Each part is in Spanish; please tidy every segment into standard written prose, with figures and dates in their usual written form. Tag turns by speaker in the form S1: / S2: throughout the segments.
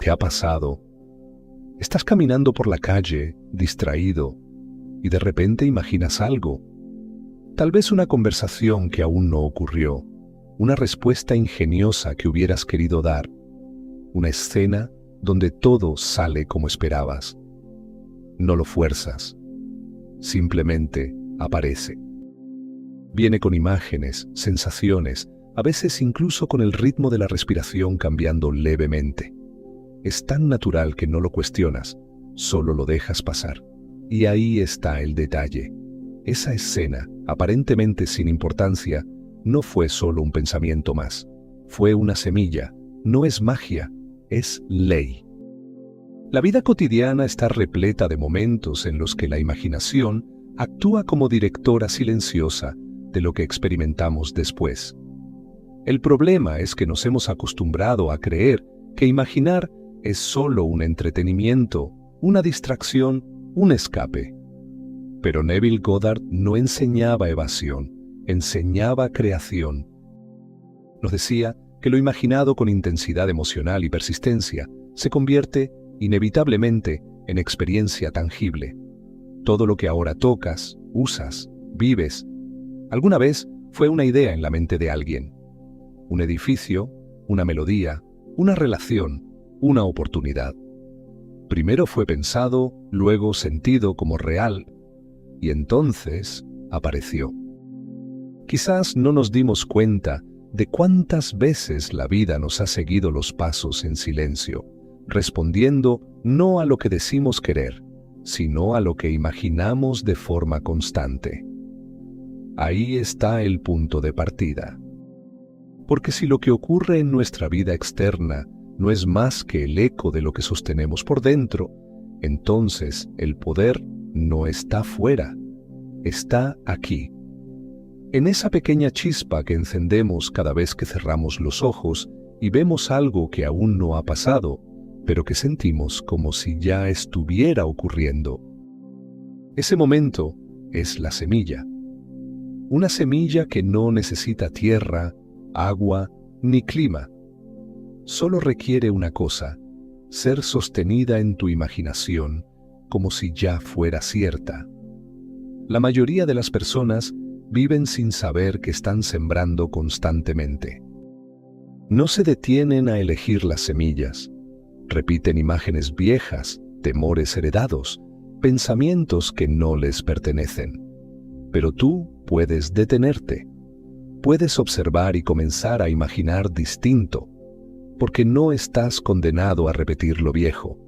S1: ¿Qué ha pasado? Estás caminando por la calle, distraído, y de repente imaginas algo. Tal vez una conversación que aún no ocurrió, una respuesta ingeniosa que hubieras querido dar, una escena donde todo sale como esperabas. No lo fuerzas, simplemente aparece. Viene con imágenes, sensaciones, a veces incluso con el ritmo de la respiración cambiando levemente. Es tan natural que no lo cuestionas, solo lo dejas pasar. Y ahí está el detalle. Esa escena, aparentemente sin importancia, no fue solo un pensamiento más. Fue una semilla. No es magia, es ley. La vida cotidiana está repleta de momentos en los que la imaginación actúa como directora silenciosa de lo que experimentamos después. El problema es que nos hemos acostumbrado a creer que imaginar es solo un entretenimiento, una distracción, un escape. Pero Neville Goddard no enseñaba evasión, enseñaba creación. Nos decía que lo imaginado con intensidad emocional y persistencia se convierte inevitablemente en experiencia tangible. Todo lo que ahora tocas, usas, vives, alguna vez fue una idea en la mente de alguien. Un edificio, una melodía, una relación, una oportunidad. Primero fue pensado, luego sentido como real, y entonces apareció. Quizás no nos dimos cuenta de cuántas veces la vida nos ha seguido los pasos en silencio, respondiendo no a lo que decimos querer, sino a lo que imaginamos de forma constante. Ahí está el punto de partida. Porque si lo que ocurre en nuestra vida externa no es más que el eco de lo que sostenemos por dentro, entonces el poder no está fuera, está aquí. En esa pequeña chispa que encendemos cada vez que cerramos los ojos y vemos algo que aún no ha pasado, pero que sentimos como si ya estuviera ocurriendo. Ese momento es la semilla. Una semilla que no necesita tierra, agua ni clima. Solo requiere una cosa, ser sostenida en tu imaginación como si ya fuera cierta. La mayoría de las personas viven sin saber que están sembrando constantemente. No se detienen a elegir las semillas. Repiten imágenes viejas, temores heredados, pensamientos que no les pertenecen. Pero tú puedes detenerte. Puedes observar y comenzar a imaginar distinto, porque no estás condenado a repetir lo viejo.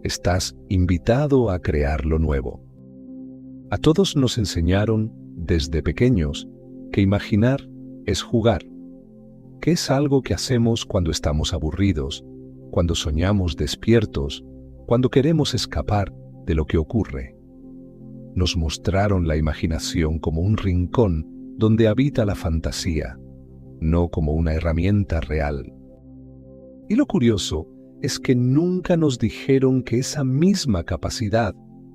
S1: Estás invitado a crear lo nuevo. A todos nos enseñaron, desde pequeños, que imaginar es jugar, que es algo que hacemos cuando estamos aburridos, cuando soñamos despiertos, cuando queremos escapar de lo que ocurre. Nos mostraron la imaginación como un rincón donde habita la fantasía, no como una herramienta real. Y lo curioso es que nunca nos dijeron que esa misma capacidad,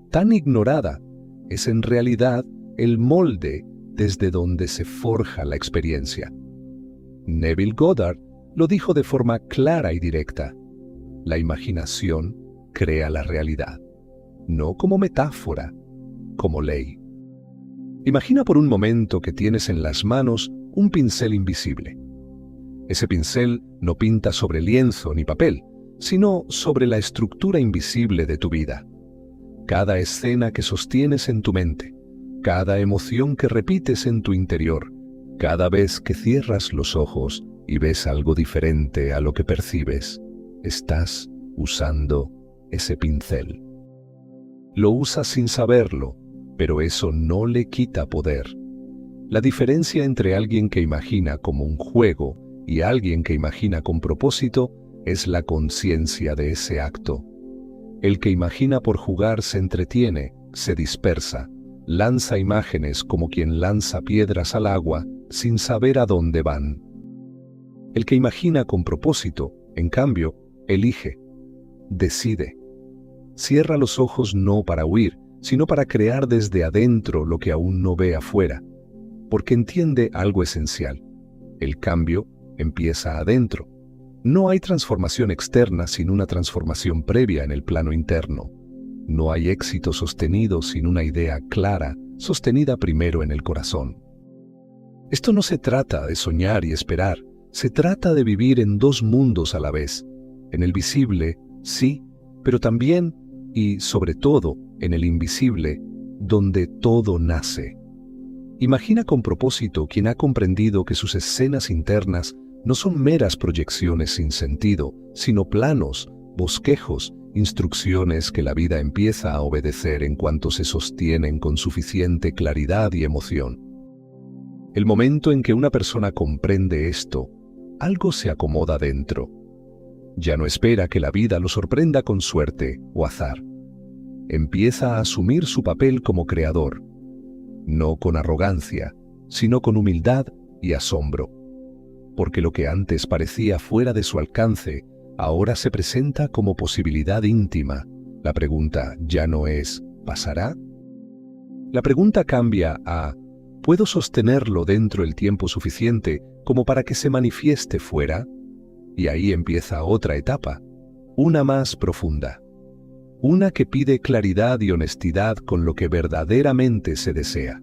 S1: tan ignorada, es en realidad el molde desde donde se forja la experiencia. Neville Goddard lo dijo de forma clara y directa. La imaginación crea la realidad, no como metáfora, como ley. Imagina por un momento que tienes en las manos un pincel invisible. Ese pincel no pinta sobre lienzo ni papel, sino sobre la estructura invisible de tu vida. Cada escena que sostienes en tu mente, cada emoción que repites en tu interior, cada vez que cierras los ojos y ves algo diferente a lo que percibes, estás usando ese pincel. Lo usas sin saberlo, pero eso no le quita poder. La diferencia entre alguien que imagina como un juego y alguien que imagina con propósito es la conciencia de ese acto. El que imagina por jugar se entretiene, se dispersa, lanza imágenes como quien lanza piedras al agua sin saber a dónde van. El que imagina con propósito, en cambio, elige, decide. Cierra los ojos no para huir, sino para crear desde adentro lo que aún no ve afuera, porque entiende algo esencial. El cambio empieza adentro. No hay transformación externa sin una transformación previa en el plano interno. No hay éxito sostenido sin una idea clara, sostenida primero en el corazón. Esto no se trata de soñar y esperar, se trata de vivir en dos mundos a la vez. En el visible, sí, pero también, y sobre todo, en el invisible, donde todo nace. Imagina con propósito quien ha comprendido que sus escenas internas no son meras proyecciones sin sentido, sino planos, bosquejos, instrucciones que la vida empieza a obedecer en cuanto se sostienen con suficiente claridad y emoción. El momento en que una persona comprende esto, algo se acomoda dentro. Ya no espera que la vida lo sorprenda con suerte o azar. Empieza a asumir su papel como creador, no con arrogancia, sino con humildad y asombro. Porque lo que antes parecía fuera de su alcance, ahora se presenta como posibilidad íntima. La pregunta ya no es ¿pasará? La pregunta cambia a ¿puedo sostenerlo dentro el tiempo suficiente como para que se manifieste fuera? Y ahí empieza otra etapa, una más profunda. Una que pide claridad y honestidad con lo que verdaderamente se desea.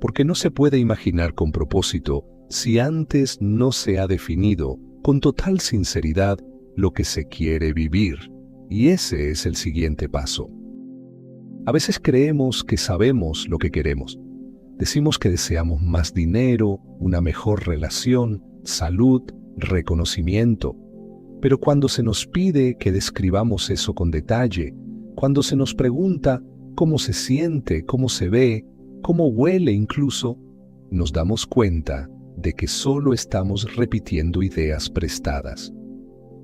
S1: Porque no se puede imaginar con propósito si antes no se ha definido con total sinceridad lo que se quiere vivir. Y ese es el siguiente paso. A veces creemos que sabemos lo que queremos. Decimos que deseamos más dinero, una mejor relación, salud, reconocimiento. Pero cuando se nos pide que describamos eso con detalle, cuando se nos pregunta cómo se siente, cómo se ve, cómo huele incluso, nos damos cuenta de que solo estamos repitiendo ideas prestadas.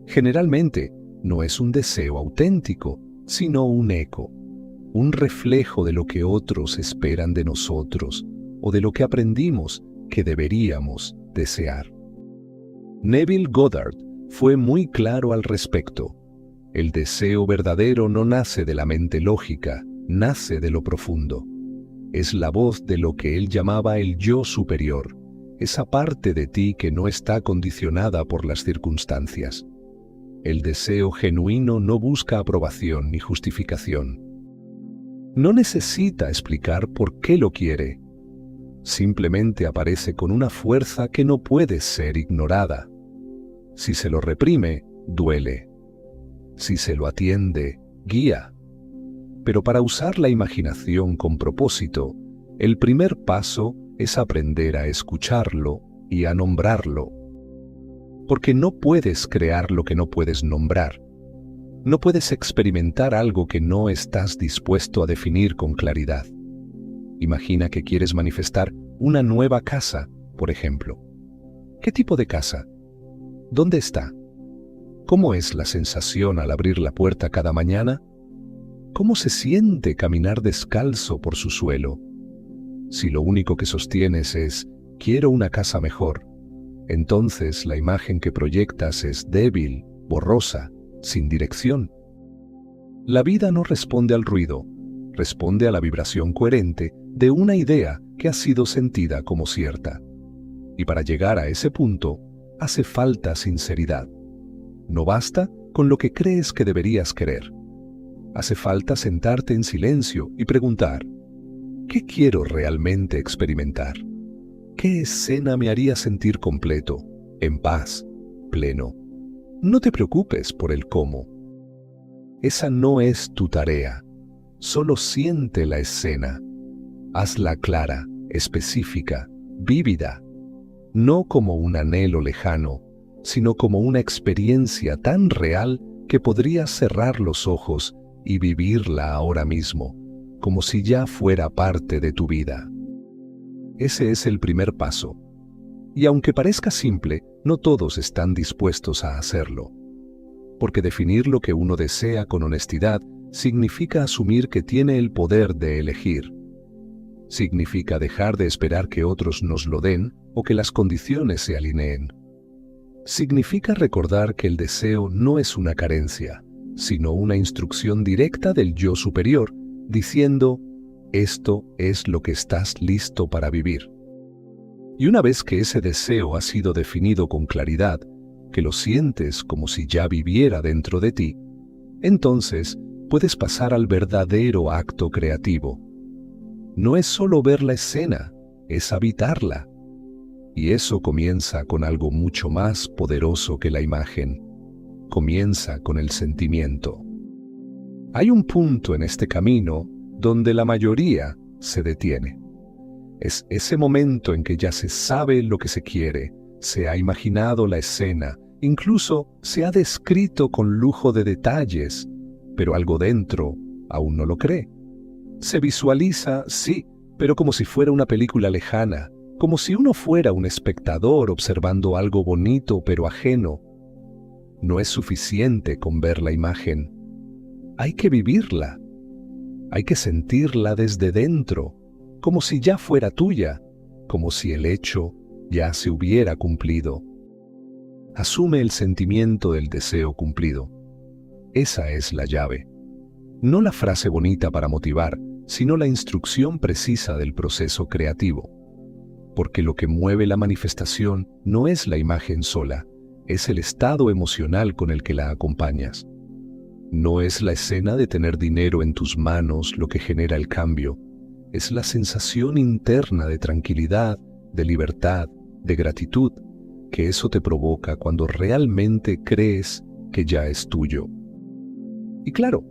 S1: Generalmente, no es un deseo auténtico, sino un eco, un reflejo de lo que otros esperan de nosotros o de lo que aprendimos que deberíamos desear. Neville Goddard fue muy claro al respecto. El deseo verdadero no nace de la mente lógica, nace de lo profundo. Es la voz de lo que él llamaba el yo superior, esa parte de ti que no está condicionada por las circunstancias. El deseo genuino no busca aprobación ni justificación. No necesita explicar por qué lo quiere. Simplemente aparece con una fuerza que no puede ser ignorada. Si se lo reprime, duele. Si se lo atiende, guía. Pero para usar la imaginación con propósito, el primer paso es aprender a escucharlo y a nombrarlo. Porque no puedes crear lo que no puedes nombrar. No puedes experimentar algo que no estás dispuesto a definir con claridad. Imagina que quieres manifestar una nueva casa, por ejemplo. ¿Qué tipo de casa? ¿Dónde está? ¿Cómo es la sensación al abrir la puerta cada mañana? ¿Cómo se siente caminar descalzo por su suelo? Si lo único que sostienes es «quiero una casa mejor», entonces la imagen que proyectas es débil, borrosa, sin dirección. La vida no responde al ruido, responde a la vibración coherente de una idea que ha sido sentida como cierta. Y para llegar a ese punto, hace falta sinceridad. No basta con lo que crees que deberías querer. Hace falta sentarte en silencio y preguntar, ¿qué quiero realmente experimentar? ¿Qué escena me haría sentir completo, en paz, pleno? No te preocupes por el cómo. Esa no es tu tarea. Solo siente la escena. Hazla clara, específica, vívida. No como un anhelo lejano, sino como una experiencia tan real que podrías cerrar los ojos y vivirla ahora mismo, como si ya fuera parte de tu vida. Ese es el primer paso. Y aunque parezca simple, no todos están dispuestos a hacerlo. Porque definir lo que uno desea con honestidad significa asumir que tiene el poder de elegir. Significa dejar de esperar que otros nos lo den o que las condiciones se alineen. Significa recordar que el deseo no es una carencia, sino una instrucción directa del yo superior, diciendo, esto es lo que estás listo para vivir. Y una vez que ese deseo ha sido definido con claridad, que lo sientes como si ya viviera dentro de ti, entonces puedes pasar al verdadero acto creativo. No es solo ver la escena, es habitarla. Y eso comienza con algo mucho más poderoso que la imagen. Comienza con el sentimiento. Hay un punto en este camino donde la mayoría se detiene. Es ese momento en que ya se sabe lo que se quiere, se ha imaginado la escena, incluso se ha descrito con lujo de detalles, pero algo dentro aún no lo cree. Se visualiza, sí, pero como si fuera una película lejana, como si uno fuera un espectador observando algo bonito pero ajeno. No es suficiente con ver la imagen. Hay que vivirla. Hay que sentirla desde dentro, como si ya fuera tuya, como si el hecho ya se hubiera cumplido. Asume el sentimiento del deseo cumplido. Esa es la llave. No la frase bonita para motivar, sino la instrucción precisa del proceso creativo. Porque lo que mueve la manifestación no es la imagen sola, es el estado emocional con el que la acompañas. No es la escena de tener dinero en tus manos lo que genera el cambio, es la sensación interna de tranquilidad, de libertad, de gratitud, que eso te provoca cuando realmente crees que ya es tuyo. Y claro,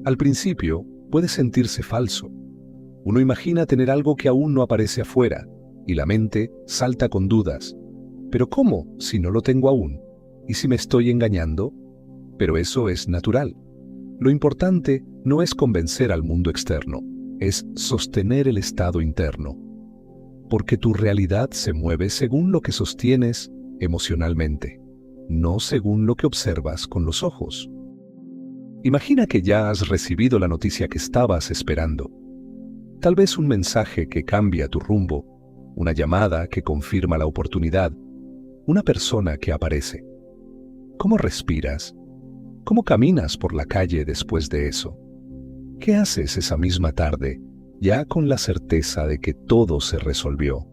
S1: al principio puede sentirse falso. Uno imagina tener algo que aún no aparece afuera, y la mente salta con dudas. ¿Pero cómo si no lo tengo aún? ¿Y si me estoy engañando? Pero eso es natural. Lo importante no es convencer al mundo externo, es sostener el estado interno. Porque tu realidad se mueve según lo que sostienes emocionalmente, no según lo que observas con los ojos. Imagina que ya has recibido la noticia que estabas esperando. Tal vez un mensaje que cambia tu rumbo, una llamada que confirma la oportunidad, una persona que aparece. ¿Cómo respiras? ¿Cómo caminas por la calle después de eso? ¿Qué haces esa misma tarde, ya con la certeza de que todo se resolvió?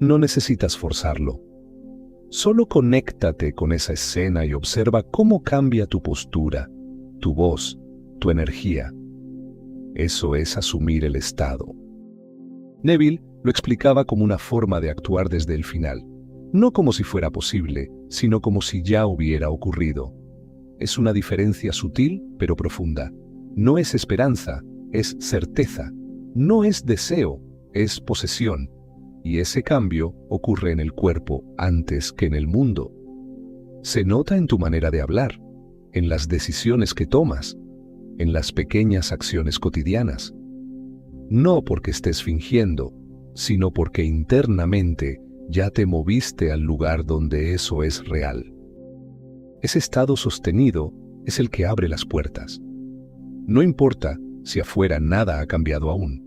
S1: No necesitas forzarlo. Solo conéctate con esa escena y observa cómo cambia tu postura, tu voz, tu energía. Eso es asumir el estado. Neville lo explicaba como una forma de actuar desde el final, no como si fuera posible, sino como si ya hubiera ocurrido. Es una diferencia sutil pero profunda. No es esperanza, es certeza. No es deseo, es posesión. Y ese cambio ocurre en el cuerpo antes que en el mundo. Se nota en tu manera de hablar, en las decisiones que tomas, en las pequeñas acciones cotidianas. No porque estés fingiendo, sino porque internamente ya te moviste al lugar donde eso es real. Ese estado sostenido es el que abre las puertas. No importa si afuera nada ha cambiado aún.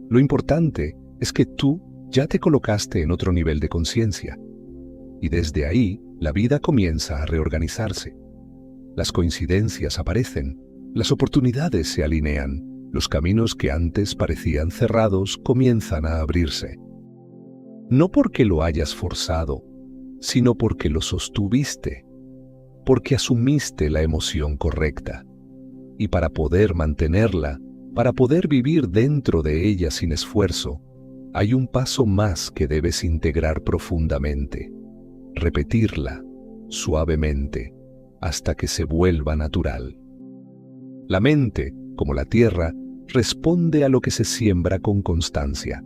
S1: Lo importante es que tú ya te colocaste en otro nivel de conciencia. Y desde ahí, la vida comienza a reorganizarse. Las coincidencias aparecen, las oportunidades se alinean, los caminos que antes parecían cerrados comienzan a abrirse. No porque lo hayas forzado, sino porque lo sostuviste, porque asumiste la emoción correcta. Y para poder mantenerla, para poder vivir dentro de ella sin esfuerzo, hay un paso más que debes integrar profundamente. Repetirla, suavemente, hasta que se vuelva natural. La mente, como la tierra, responde a lo que se siembra con constancia.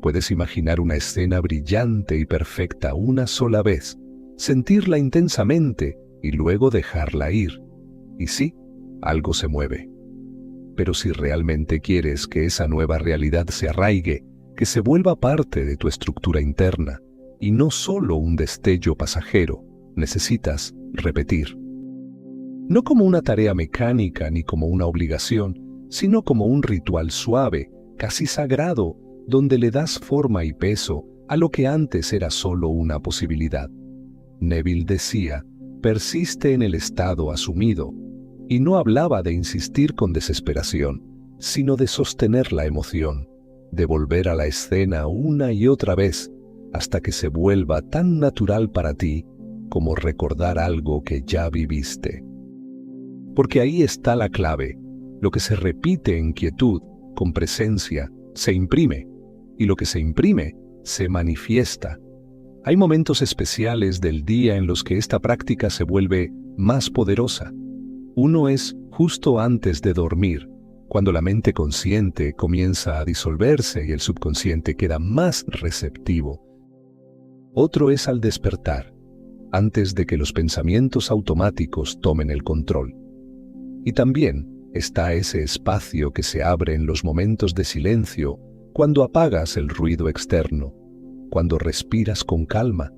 S1: Puedes imaginar una escena brillante y perfecta una sola vez, sentirla intensamente y luego dejarla ir. Y sí, algo se mueve. Pero si realmente quieres que esa nueva realidad se arraigue, que se vuelva parte de tu estructura interna, y no solo un destello pasajero, necesitas repetir. No como una tarea mecánica ni como una obligación, sino como un ritual suave, casi sagrado, donde le das forma y peso a lo que antes era solo una posibilidad. Neville decía, persiste en el estado asumido, y no hablaba de insistir con desesperación, sino de sostener la emoción, de volver a la escena una y otra vez, hasta que se vuelva tan natural para ti como recordar algo que ya viviste. Porque ahí está la clave. Lo que se repite en quietud, con presencia, se imprime, y lo que se imprime se manifiesta. Hay momentos especiales del día en los que esta práctica se vuelve más poderosa. Uno es justo antes de dormir, cuando la mente consciente comienza a disolverse y el subconsciente queda más receptivo. Otro es al despertar, antes de que los pensamientos automáticos tomen el control. Y también está ese espacio que se abre en los momentos de silencio, cuando apagas el ruido externo, cuando respiras con calma,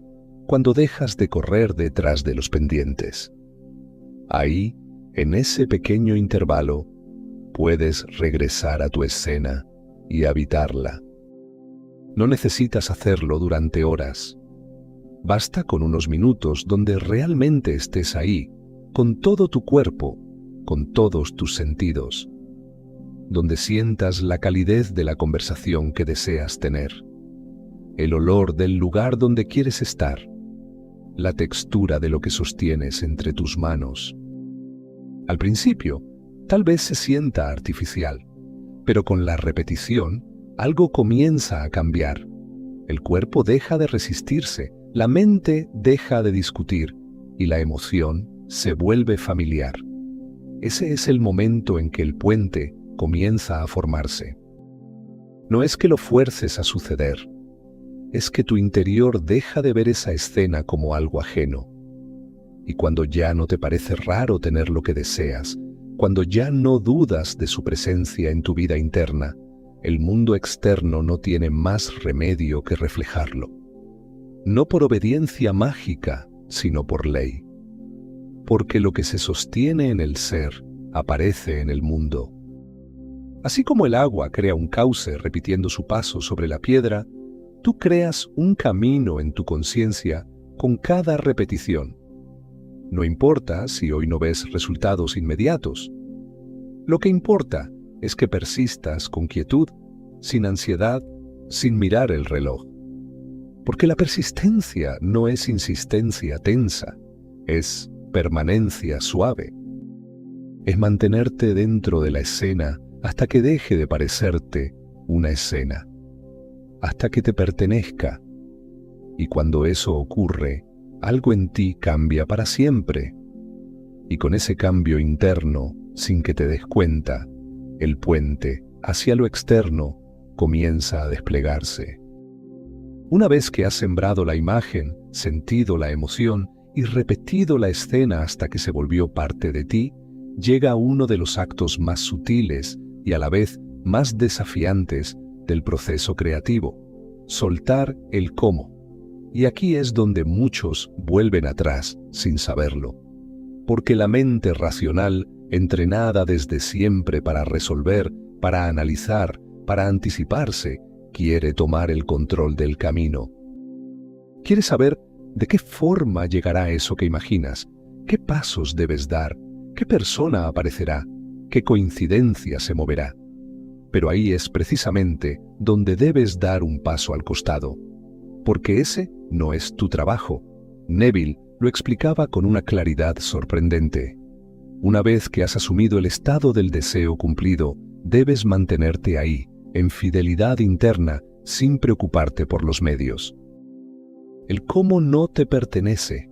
S1: cuando dejas de correr detrás de los pendientes. Ahí, en ese pequeño intervalo, puedes regresar a tu escena y habitarla. No necesitas hacerlo durante horas. Basta con unos minutos donde realmente estés ahí, con todo tu cuerpo, con todos tus sentidos, donde sientas la calidez de la conversación que deseas tener, el olor del lugar donde quieres estar, la textura de lo que sostienes entre tus manos. Al principio, tal vez se sienta artificial, pero con la repetición, algo comienza a cambiar. El cuerpo deja de resistirse, la mente deja de discutir y la emoción se vuelve familiar. Ese es el momento en que el puente comienza a formarse. No es que lo fuerces a suceder, es que tu interior deja de ver esa escena como algo ajeno. Y cuando ya no te parece raro tener lo que deseas, cuando ya no dudas de su presencia en tu vida interna, el mundo externo no tiene más remedio que reflejarlo. No por obediencia mágica, sino por ley. Porque lo que se sostiene en el ser aparece en el mundo. Así como el agua crea un cauce repitiendo su paso sobre la piedra, tú creas un camino en tu conciencia con cada repetición. No importa si hoy no ves resultados inmediatos. Lo que importa es que persistas con quietud, sin ansiedad, sin mirar el reloj. Porque la persistencia no es insistencia tensa, es permanencia suave. Es mantenerte dentro de la escena hasta que deje de parecerte una escena, hasta que te pertenezca. Y cuando eso ocurre, algo en ti cambia para siempre. Y con ese cambio interno, sin que te des cuenta, el puente hacia lo externo comienza a desplegarse. Una vez que has sembrado la imagen, sentido la emoción y repetido la escena hasta que se volvió parte de ti, llega uno de los actos más sutiles y a la vez más desafiantes del proceso creativo: soltar el cómo. Y aquí es donde muchos vuelven atrás sin saberlo, porque la mente racional, entrenada desde siempre para resolver, para analizar, para anticiparse, quiere tomar el control del camino. Quiere saber de qué forma llegará eso que imaginas, qué pasos debes dar, qué persona aparecerá, qué coincidencia se moverá. Pero ahí es precisamente donde debes dar un paso al costado, porque ese no es tu trabajo. Neville lo explicaba con una claridad sorprendente. Una vez que has asumido el estado del deseo cumplido, debes mantenerte ahí, en fidelidad interna, sin preocuparte por los medios. El cómo no te pertenece.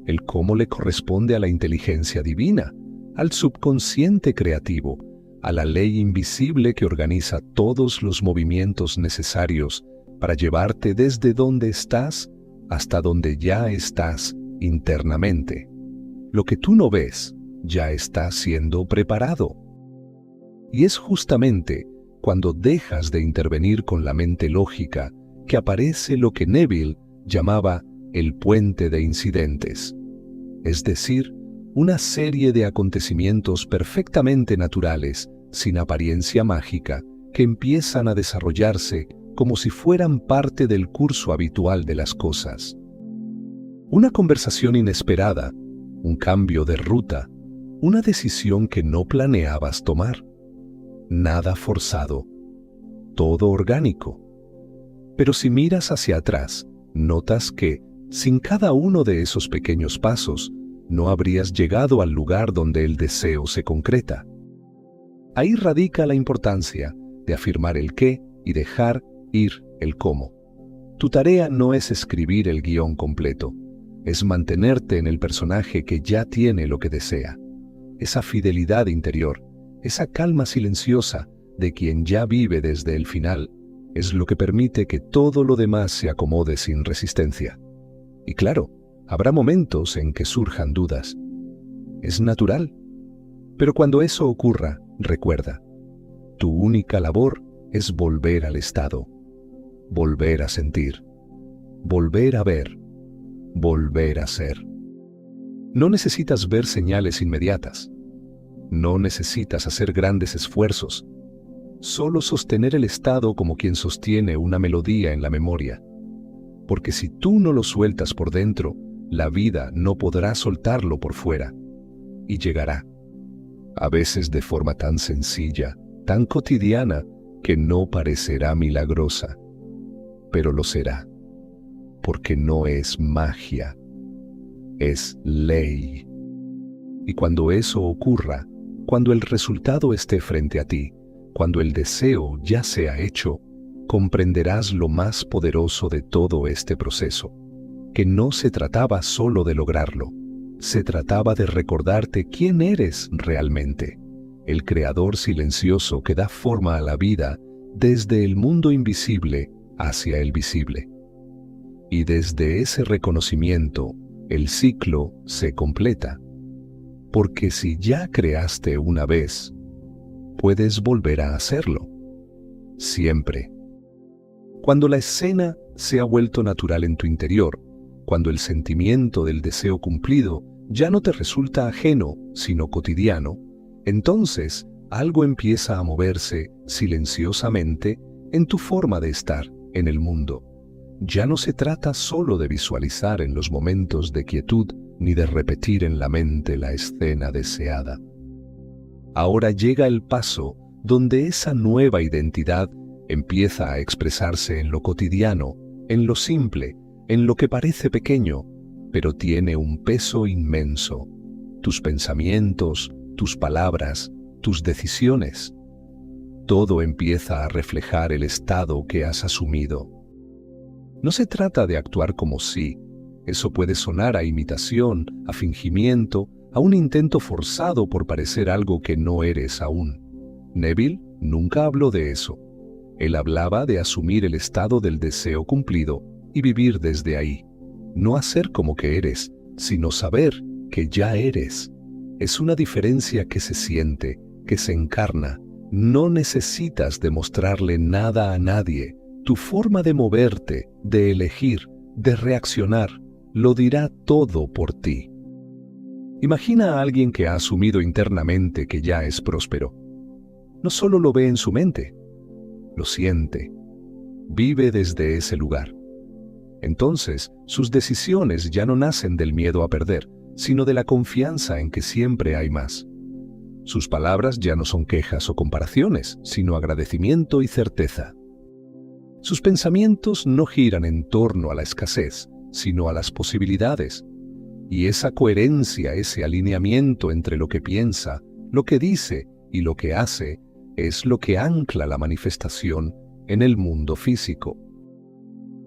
S1: El cómo le corresponde a la inteligencia divina, al subconsciente creativo, a la ley invisible que organiza todos los movimientos necesarios para llevarte desde donde estás hasta donde ya estás internamente. Lo que tú no ves ya está siendo preparado. Y es justamente cuando dejas de intervenir con la mente lógica que aparece lo que Neville llamaba el puente de incidentes, es decir, una serie de acontecimientos perfectamente naturales, sin apariencia mágica, que empiezan a desarrollarse como si fueran parte del curso habitual de las cosas. Una conversación inesperada, un cambio de ruta, una decisión que no planeabas tomar. Nada forzado, todo orgánico. Pero si miras hacia atrás, notas que, Sin cada uno de esos pequeños pasos, no habrías llegado al lugar donde el deseo se concreta. Ahí radica la importancia de afirmar el qué y dejar ir el cómo. Tu tarea no es escribir el guión completo, es mantenerte en el personaje que ya tiene lo que desea. Esa fidelidad interior, esa calma silenciosa de quien ya vive desde el final, es lo que permite que todo lo demás se acomode sin resistencia. Y claro, habrá momentos en que surjan dudas. Es natural. Pero cuando eso ocurra, recuerda, tu única labor es volver al estado, volver a sentir, volver a ver, volver a ser. No necesitas ver señales inmediatas. No necesitas hacer grandes esfuerzos. Solo sostener el estado como quien sostiene una melodía en la memoria. Porque si tú no lo sueltas por dentro, la vida no podrá soltarlo por fuera. Y llegará. A veces de forma tan sencilla, tan cotidiana, que no parecerá milagrosa. Pero lo será. Porque no es magia. Es ley. Y cuando eso ocurra, cuando el resultado esté frente a ti, cuando el deseo ya sea hecho, comprenderás lo más poderoso de todo este proceso, que no se trataba solo de lograrlo, se trataba de recordarte quién eres realmente, el creador silencioso que da forma a la vida desde el mundo invisible hacia el visible. Y desde ese reconocimiento, el ciclo se completa. Porque si ya creaste una vez, puedes volver a hacerlo. Siempre. Cuando la escena se ha vuelto natural en tu interior, cuando el sentimiento del deseo cumplido ya no te resulta ajeno, sino cotidiano, entonces algo empieza a moverse silenciosamente en tu forma de estar en el mundo. Ya no se trata solo de visualizar en los momentos de quietud ni de repetir en la mente la escena deseada. Ahora llega el paso donde esa nueva identidad empieza a expresarse en lo cotidiano, en lo simple, en lo que parece pequeño, pero tiene un peso inmenso. Tus pensamientos, tus palabras, tus decisiones. Todo empieza a reflejar el estado que has asumido. No se trata de actuar como si. Eso puede sonar a imitación, a fingimiento, a un intento forzado por parecer algo que no eres aún. Neville nunca habló de eso. Él hablaba de asumir el estado del deseo cumplido y vivir desde ahí. No hacer como que eres, sino saber que ya eres. Es una diferencia que se siente, que se encarna. No necesitas demostrarle nada a nadie. Tu forma de moverte, de elegir, de reaccionar, lo dirá todo por ti. Imagina a alguien que ha asumido internamente que ya es próspero. No solo lo ve en su mente, lo siente. Vive desde ese lugar. Entonces, sus decisiones ya no nacen del miedo a perder, sino de la confianza en que siempre hay más. Sus palabras ya no son quejas o comparaciones, sino agradecimiento y certeza. Sus pensamientos no giran en torno a la escasez, sino a las posibilidades. Y esa coherencia, ese alineamiento entre lo que piensa, lo que dice y lo que hace, es lo que ancla la manifestación en el mundo físico.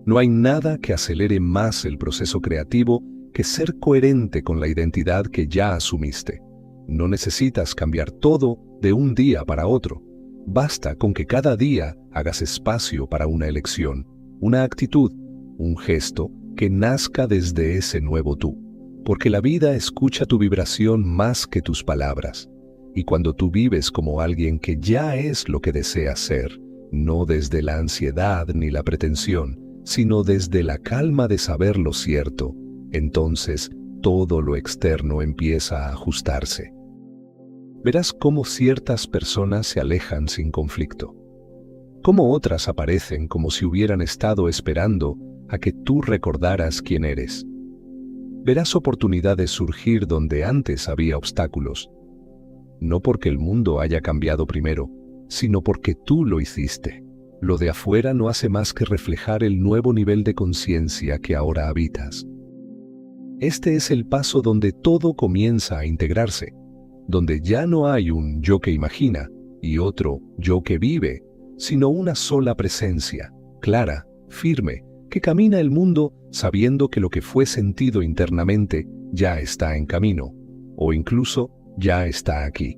S1: No hay nada que acelere más el proceso creativo que ser coherente con la identidad que ya asumiste. No necesitas cambiar todo de un día para otro. Basta con que cada día hagas espacio para una elección, una actitud, un gesto que nazca desde ese nuevo tú. Porque la vida escucha tu vibración más que tus palabras. Y cuando tú vives como alguien que ya es lo que deseas ser, no desde la ansiedad ni la pretensión, sino desde la calma de saber lo cierto, entonces todo lo externo empieza a ajustarse. Verás cómo ciertas personas se alejan sin conflicto, cómo otras aparecen como si hubieran estado esperando a que tú recordaras quién eres. Verás oportunidades surgir donde antes había obstáculos, no porque el mundo haya cambiado primero, sino porque tú lo hiciste. Lo de afuera no hace más que reflejar el nuevo nivel de conciencia que ahora habitas. Este es el paso donde todo comienza a integrarse, donde ya no hay un yo que imagina y otro yo que vive, sino una sola presencia, clara, firme, que camina el mundo sabiendo que lo que fue sentido internamente ya está en camino, o incluso ya está aquí.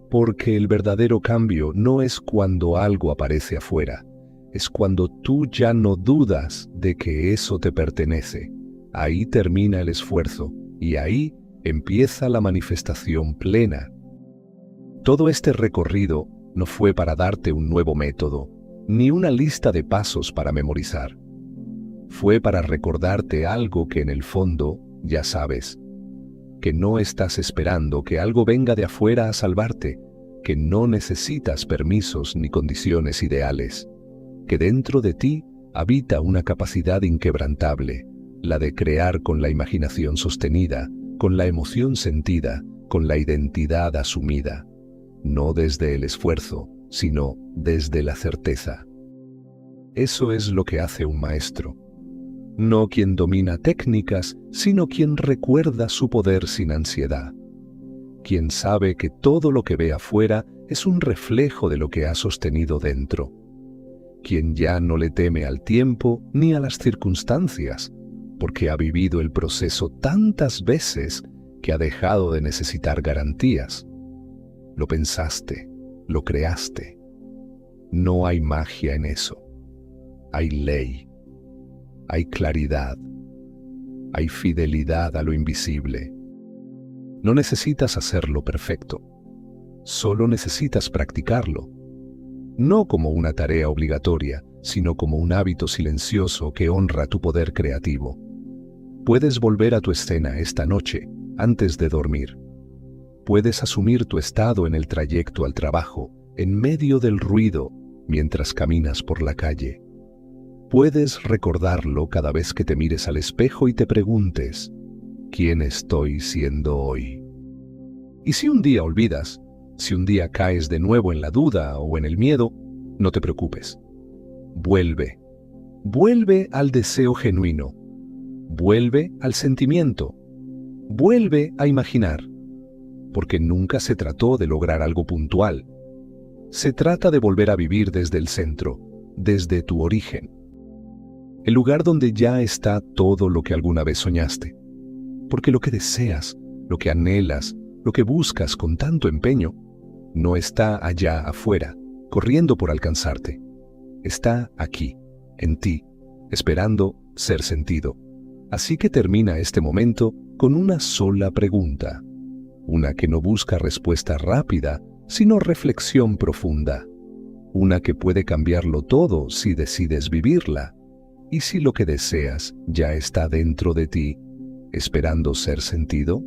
S1: Porque el verdadero cambio no es cuando algo aparece afuera, es cuando tú ya no dudas de que eso te pertenece. Ahí termina el esfuerzo y ahí empieza la manifestación plena. Todo este recorrido no fue para darte un nuevo método, ni una lista de pasos para memorizar. Fue para recordarte algo que en el fondo ya sabes, que no estás esperando que algo venga de afuera a salvarte, que no necesitas permisos ni condiciones ideales, que dentro de ti habita una capacidad inquebrantable, la de crear con la imaginación sostenida, con la emoción sentida, con la identidad asumida, no desde el esfuerzo, sino desde la certeza. Eso es lo que hace un maestro. No quien domina técnicas, sino quien recuerda su poder sin ansiedad. Quien sabe que todo lo que ve afuera es un reflejo de lo que ha sostenido dentro. Quien ya no le teme al tiempo ni a las circunstancias, porque ha vivido el proceso tantas veces que ha dejado de necesitar garantías. Lo pensaste, lo creaste. No hay magia en eso. Hay ley. Hay claridad, hay fidelidad a lo invisible. No necesitas hacerlo perfecto, solo necesitas practicarlo. No como una tarea obligatoria, sino como un hábito silencioso que honra tu poder creativo. Puedes volver a tu escena esta noche, antes de dormir. Puedes asumir tu estado en el trayecto al trabajo, en medio del ruido, mientras caminas por la calle. Puedes recordarlo cada vez que te mires al espejo y te preguntes, ¿quién estoy siendo hoy? Y si un día olvidas, si un día caes de nuevo en la duda o en el miedo, no te preocupes. Vuelve. Vuelve al deseo genuino. Vuelve al sentimiento. Vuelve a imaginar. Porque nunca se trató de lograr algo puntual. Se trata de volver a vivir desde el centro, desde tu origen. El lugar donde ya está todo lo que alguna vez soñaste. Porque lo que deseas, lo que anhelas, lo que buscas con tanto empeño, no está allá afuera, corriendo por alcanzarte. Está aquí, en ti, esperando ser sentido. Así que termina este momento con una sola pregunta. Una que no busca respuesta rápida, sino reflexión profunda. Una que puede cambiarlo todo si decides vivirla. ¿Y si lo que deseas ya está dentro de ti, esperando ser sentido?